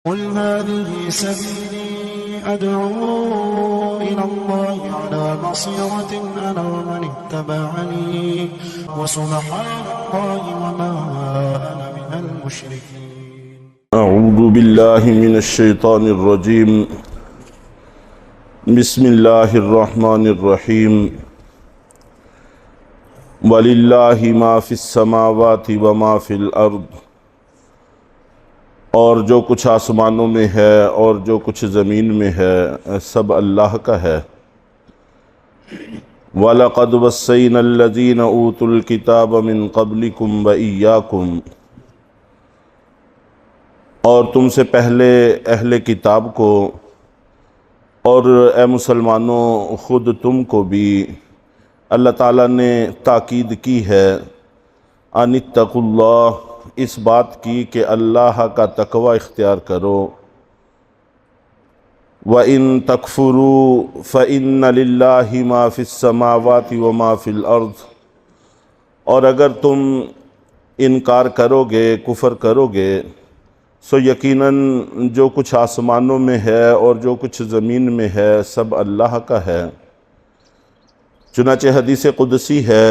قل هذه سبيلي أدعو إلى الله على بصيرة أنا ومن اتبعني وسبحان الله وما أنا من المشركين. أعوذ بالله من الشيطان الرجيم. بسم الله الرحمن الرحيم. وَلِلَّهِ مَا فِي السَّمَاوَاتِ وَمَا فِي الْأَرْضِ، اور جو کچھ آسمانوں میں ہے اور جو کچھ زمین میں ہے سب اللہ کا ہے۔ وَلَقَدْ وَصَّيْنَا الَّذِينَ أُوتُوا الْكِتَابَ مِنْ قَبْلِكُمْ وَإِيَّاكُمْ، اور تم سے پہلے اہل کتاب کو اور اے مسلمانوں خود تم کو بھی اللہ تعالیٰ نے تاکید کی ہے ان اتقوا اللہ، اس بات کی کہ اللہ کا تقوی اختیار کرو۔ وَإِن تَكْفُرُوا فَإِنَّ لِلَّهِ مَا فِي السَّمَاوَاتِ وَمَا فِي الْأَرْضِ، اور اگر تم انکار کرو گے، کفر کرو گے، سو یقیناً جو کچھ آسمانوں میں ہے اور جو کچھ زمین میں ہے سب اللہ کا ہے۔ چنانچہ حدیث قدسی ہے،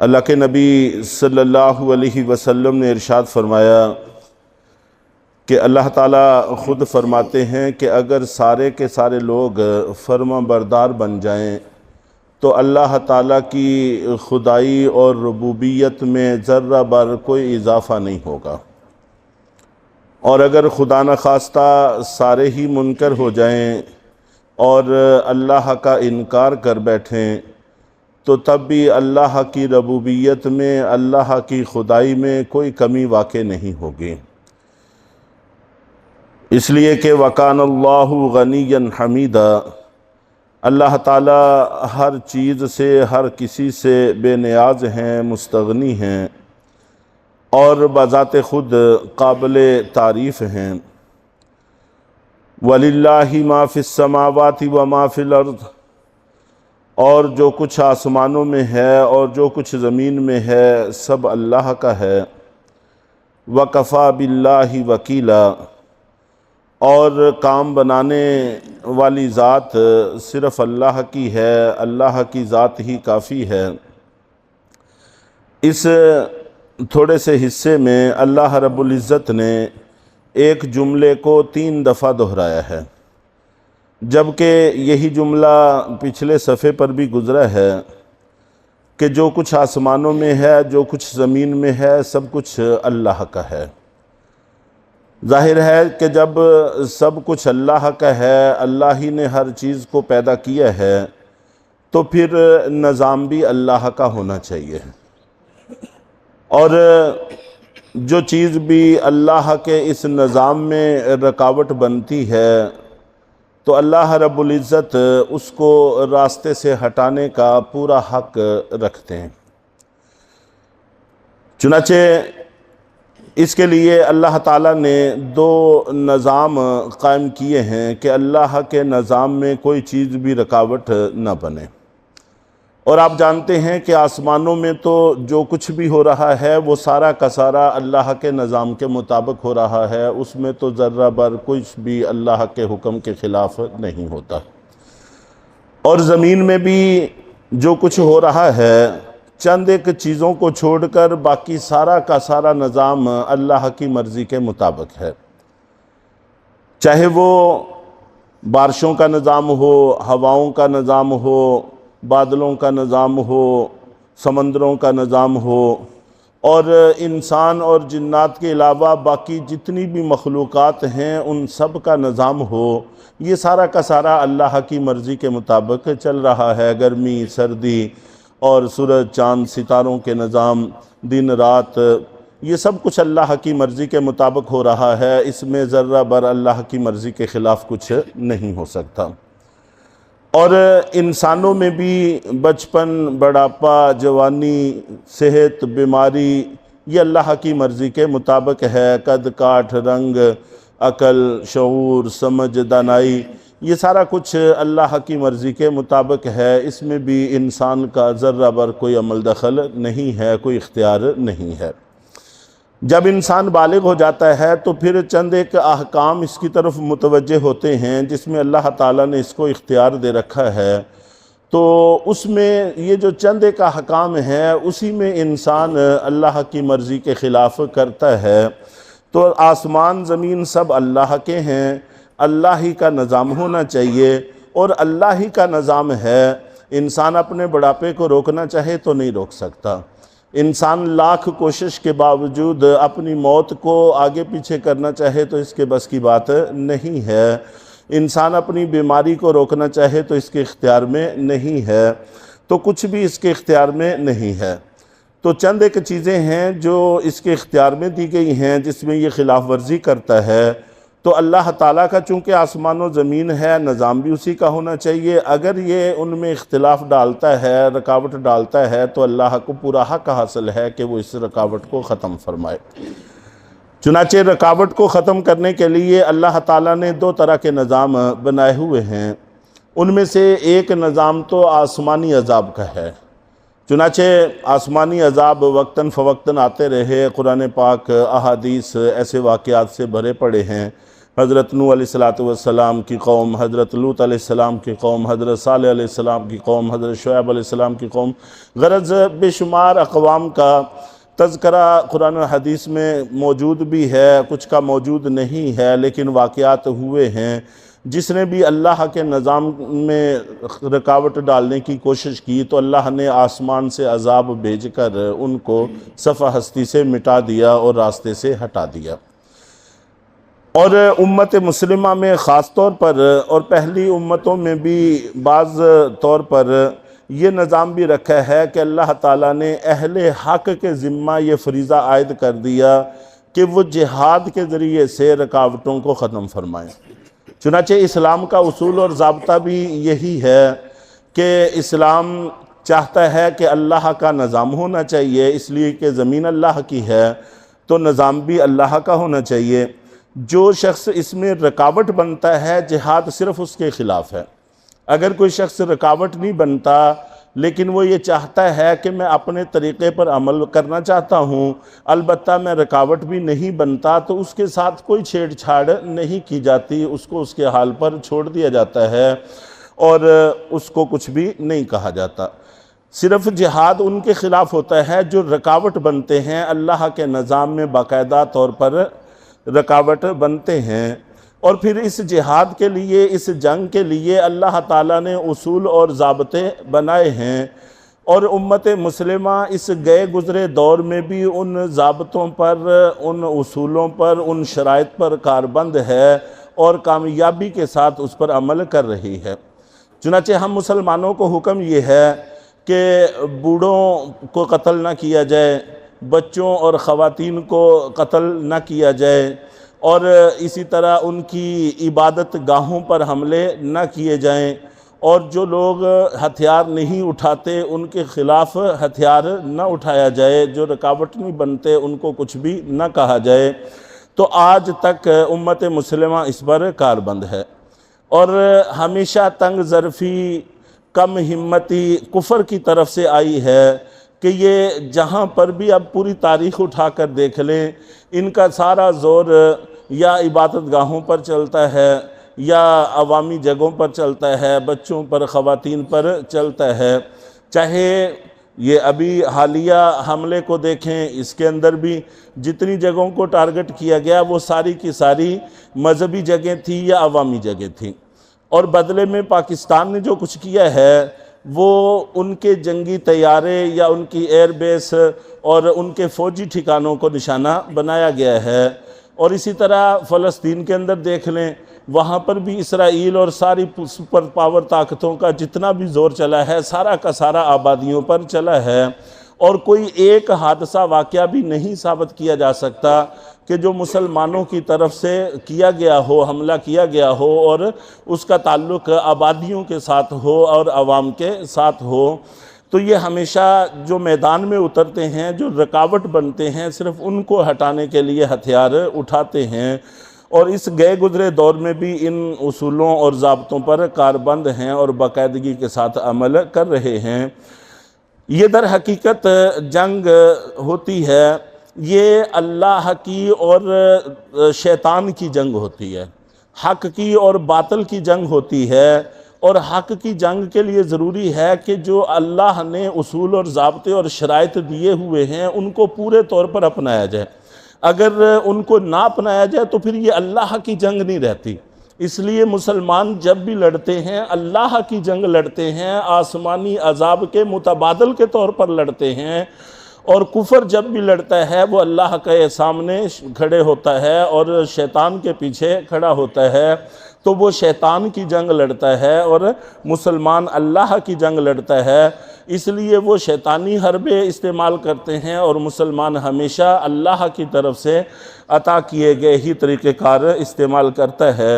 اللہ کے نبی صلی اللہ علیہ وسلم نے ارشاد فرمایا کہ اللہ تعالیٰ خود فرماتے ہیں کہ اگر سارے کے سارے لوگ فرما بردار بن جائیں تو اللہ تعالیٰ کی خدائی اور ربوبیت میں ذرہ بر کوئی اضافہ نہیں ہوگا، اور اگر خدا نخواستہ سارے ہی منکر ہو جائیں اور اللہ کا انکار کر بیٹھیں تو تب بھی اللہ کی ربوبیت میں، اللہ کی خدائی میں کوئی کمی واقع نہیں ہوگی، اس لیے کہ وَكَانَ اللَّهُ غَنِيًّا حَمِيدًا، اللہ تعالیٰ ہر چیز سے، ہر کسی سے بے نیاز ہیں، مستغنی ہیں اور بذات خود قابل تعریف ہیں۔ وَلِلَّهِ مَا فِي السَّمَاوَاتِ وَمَا فِي الْأَرْضِ، اور جو کچھ آسمانوں میں ہے اور جو کچھ زمین میں ہے سب اللہ کا ہے۔ وَكَفَى بِاللَّهِ وَكِيلًا، اور کام بنانے والی ذات صرف اللہ کی ہے، اللہ کی ذات ہی کافی ہے۔ اس تھوڑے سے حصے میں اللہ رب العزت نے ایک جملے کو 3 دفعہ دہرایا ہے، جبکہ یہی جملہ پچھلے صفحے پر بھی گزرا ہے کہ جو کچھ آسمانوں میں ہے، جو کچھ زمین میں ہے سب کچھ اللہ کا ہے۔ ظاہر ہے کہ جب سب کچھ اللہ کا ہے، اللہ ہی نے ہر چیز کو پیدا کیا ہے، تو پھر نظام بھی اللہ کا ہونا چاہیے، اور جو چیز بھی اللہ کے اس نظام میں رکاوٹ بنتی ہے تو اللہ رب العزت اس کو راستے سے ہٹانے کا پورا حق رکھتے ہیں۔ چنانچہ اس کے لیے اللہ تعالیٰ نے 2 نظام قائم کیے ہیں کہ اللہ کے نظام میں کوئی چیز بھی رکاوٹ نہ بنے، اور آپ جانتے ہیں کہ آسمانوں میں تو جو کچھ بھی ہو رہا ہے وہ سارا کا سارا اللہ کے نظام کے مطابق ہو رہا ہے، اس میں تو ذرہ بر کچھ بھی اللہ کے حکم کے خلاف نہیں ہوتا، اور زمین میں بھی جو کچھ ہو رہا ہے چند ایک چیزوں کو چھوڑ کر باقی سارا کا سارا نظام اللہ کی مرضی کے مطابق ہے، چاہے وہ بارشوں کا نظام ہو، ہواؤں کا نظام ہو، بادلوں کا نظام ہو، سمندروں کا نظام ہو، اور انسان اور جنات کے علاوہ باقی جتنی بھی مخلوقات ہیں ان سب کا نظام ہو، یہ سارا کا سارا اللہ کی مرضی کے مطابق چل رہا ہے۔ گرمی، سردی اور سورج، چاند، ستاروں کے نظام، دن رات، یہ سب کچھ اللہ کی مرضی کے مطابق ہو رہا ہے، اس میں ذرہ بر اللہ کی مرضی کے خلاف کچھ نہیں ہو سکتا۔ اور انسانوں میں بھی بچپن، بڑھاپا، جوانی، صحت، بیماری، یہ اللہ کی مرضی کے مطابق ہے۔ قد کاٹ، رنگ، عقل، شعور، سمجھ، دانائی، یہ سارا کچھ اللہ کی مرضی کے مطابق ہے، اس میں بھی انسان کا ذرہ بر کوئی عمل دخل نہیں ہے، کوئی اختیار نہیں ہے۔ جب انسان بالغ ہو جاتا ہے تو پھر چند ایک احکام اس کی طرف متوجہ ہوتے ہیں جس میں اللہ تعالیٰ نے اس کو اختیار دے رکھا ہے، تو اس میں یہ جو چند ایک احکام ہیں اسی میں انسان اللہ کی مرضی کے خلاف کرتا ہے۔ تو آسمان زمین سب اللہ کے ہیں، اللہ ہی کا نظام ہونا چاہیے اور اللہ ہی کا نظام ہے۔ انسان اپنے بڑھاپے کو روکنا چاہے تو نہیں روک سکتا، انسان لاکھ کوشش کے باوجود اپنی موت کو آگے پیچھے کرنا چاہے تو اس کے بس کی بات نہیں ہے، انسان اپنی بیماری کو روکنا چاہے تو اس کے اختیار میں نہیں ہے، تو کچھ بھی اس کے اختیار میں نہیں ہے۔ تو چند ایک چیزیں ہیں جو اس کے اختیار میں دی گئی ہیں جس میں یہ خلاف ورزی کرتا ہے، تو اللہ تعالیٰ کا چونکہ آسمان و زمین ہے، نظام بھی اسی کا ہونا چاہیے، اگر یہ ان میں اختلاف ڈالتا ہے، رکاوٹ ڈالتا ہے، تو اللہ کو پورا حق حاصل ہے کہ وہ اس رکاوٹ کو ختم فرمائے۔ چنانچہ رکاوٹ کو ختم کرنے کے لیے اللہ تعالیٰ نے دو طرح کے نظام بنائے ہوئے ہیں، ان میں سے ایک نظام تو آسمانی عذاب کا ہے۔ چنانچہ آسمانی عذاب وقتاً فوقتاً آتے رہے، قرآن پاک احادیث ایسے واقعات سے بھرے پڑے ہیں۔ حضرت نوح علیہ السلام کی قوم، حضرت لوط علیہ السلام کی قوم، حضرت صالح علیہ السلام کی قوم، حضرت شعیب علیہ السلام کی قوم، غرض بے شمار اقوام کا تذکرہ قرآن و حدیث میں موجود بھی ہے، کچھ کا موجود نہیں ہے، لیکن واقعات ہوئے ہیں۔ جس نے بھی اللہ کے نظام میں رکاوٹ ڈالنے کی کوشش کی تو اللہ نے آسمان سے عذاب بھیج کر ان کو صفحہ ہستی سے مٹا دیا اور راستے سے ہٹا دیا۔ اور امت مسلمہ میں خاص طور پر اور پہلی امتوں میں بھی بعض طور پر یہ نظام بھی رکھا ہے کہ اللہ تعالیٰ نے اہل حق کے ذمہ یہ فریضہ عائد کر دیا کہ وہ جہاد کے ذریعے سے رکاوٹوں کو ختم فرمائیں۔ چنانچہ اسلام کا اصول اور ضابطہ بھی یہی ہے کہ اسلام چاہتا ہے کہ اللہ کا نظام ہونا چاہیے، اس لیے کہ زمین اللہ کی ہے تو نظام بھی اللہ کا ہونا چاہیے۔ جو شخص اس میں رکاوٹ بنتا ہے جہاد صرف اس کے خلاف ہے۔ اگر کوئی شخص رکاوٹ نہیں بنتا لیکن وہ یہ چاہتا ہے کہ میں اپنے طریقے پر عمل کرنا چاہتا ہوں، البتہ میں رکاوٹ بھی نہیں بنتا، تو اس کے ساتھ کوئی چھیڑ چھاڑ نہیں کی جاتی، اس کو اس کے حال پر چھوڑ دیا جاتا ہے اور اس کو کچھ بھی نہیں کہا جاتا۔ صرف جہاد ان کے خلاف ہوتا ہے جو رکاوٹ بنتے ہیں، اللہ کے نظام میں باقاعدہ طور پر رکاوٹ بنتے ہیں۔ اور پھر اس جہاد کے لیے، اس جنگ کے لیے اللہ تعالیٰ نے اصول اور ضابطے بنائے ہیں، اور امت مسلمہ اس گئے گزرے دور میں بھی ان ضابطوں پر، ان اصولوں پر، ان شرائط پر کاربند ہے اور کامیابی کے ساتھ اس پر عمل کر رہی ہے۔ چنانچہ ہم مسلمانوں کو حکم یہ ہے کہ بوڑھوں کو قتل نہ کیا جائے، بچوں اور خواتین کو قتل نہ کیا جائے، اور اسی طرح ان کی عبادت گاہوں پر حملے نہ کیے جائیں، اور جو لوگ ہتھیار نہیں اٹھاتے ان کے خلاف ہتھیار نہ اٹھایا جائے، جو رکاوٹ نہیں بنتے ان کو کچھ بھی نہ کہا جائے۔ تو آج تک امت مسلمہ اس پر کاربند ہے، اور ہمیشہ تنگ ظرفی، کم ہمتی کفر کی طرف سے آئی ہے کہ یہ جہاں پر بھی اب پوری تاریخ اٹھا کر دیکھ لیں، ان کا سارا زور یا عبادت گاہوں پر چلتا ہے یا عوامی جگہوں پر چلتا ہے، بچوں پر، خواتین پر چلتا ہے۔ چاہے یہ ابھی حالیہ حملے کو دیکھیں، اس کے اندر بھی جتنی جگہوں کو ٹارگٹ کیا گیا وہ ساری کی ساری مذہبی جگہیں تھیں یا عوامی جگہیں تھیں، اور بدلے میں پاکستان نے جو کچھ کیا ہے وہ ان کے جنگی طیارے یا ان کی ایئر بیس اور ان کے فوجی ٹھکانوں کو نشانہ بنایا گیا ہے۔ اور اسی طرح فلسطین کے اندر دیکھ لیں، وہاں پر بھی اسرائیل اور ساری سپر پاور طاقتوں کا جتنا بھی زور چلا ہے سارا کا سارا آبادیوں پر چلا ہے، اور کوئی ایک حادثہ واقعہ بھی نہیں ثابت کیا جا سکتا کہ جو مسلمانوں کی طرف سے کیا گیا ہو، حملہ کیا گیا ہو اور اس کا تعلق آبادیوں کے ساتھ ہو اور عوام کے ساتھ ہو۔ تو یہ ہمیشہ جو میدان میں اترتے ہیں، جو رکاوٹ بنتے ہیں، صرف ان کو ہٹانے کے لیے ہتھیار اٹھاتے ہیں، اور اس گئے گزرے دور میں بھی ان اصولوں اور ضابطوں پر کاربند ہیں اور باقاعدگی کے ساتھ عمل کر رہے ہیں۔ یہ در حقیقت جنگ ہوتی ہے یہ اللہ کی اور شیطان کی جنگ ہوتی ہے، حق کی اور باطل کی جنگ ہوتی ہے، اور حق کی جنگ کے لیے ضروری ہے کہ جو اللہ نے اصول اور ضابطے اور شرائط دیے ہوئے ہیں ان کو پورے طور پر اپنایا جائے۔ اگر ان کو نہ اپنایا جائے تو پھر یہ اللہ کی جنگ نہیں رہتی۔ اس لیے مسلمان جب بھی لڑتے ہیں اللہ کی جنگ لڑتے ہیں، آسمانی عذاب کے متبادل کے طور پر لڑتے ہیں، اور کفر جب بھی لڑتا ہے وہ اللہ کے سامنے کھڑے ہوتا ہے اور شیطان کے پیچھے کھڑا ہوتا ہے، تو وہ شیطان کی جنگ لڑتا ہے اور مسلمان اللہ کی جنگ لڑتا ہے۔ اس لیے وہ شیطانی حربے استعمال کرتے ہیں اور مسلمان ہمیشہ اللہ کی طرف سے عطا کیے گئے ہی طریقہ کار استعمال کرتا ہے۔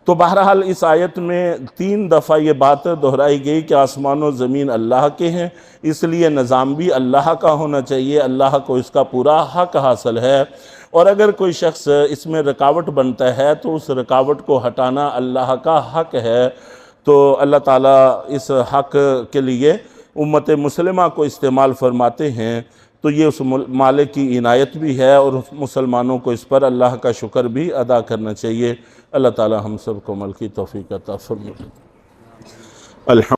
تو بہرحال اس آیت میں 3 دفعہ یہ بات دہرائی گئی کہ آسمان و زمین اللہ کے ہیں، اس لیے نظام بھی اللہ کا ہونا چاہیے، اللہ کو اس کا پورا حق حاصل ہے، اور اگر کوئی شخص اس میں رکاوٹ بنتا ہے تو اس رکاوٹ کو ہٹانا اللہ کا حق ہے۔ تو اللہ تعالیٰ اس حق کے لیے امت مسلمہ کو استعمال فرماتے ہیں، تو یہ اس مالک کی عنایت بھی ہے، اور مسلمانوں کو اس پر اللہ کا شکر بھی ادا کرنا چاہیے۔ اللہ تعالیٰ ہم سب کو عمل کی توفیق عطا فرمائے۔ الحمد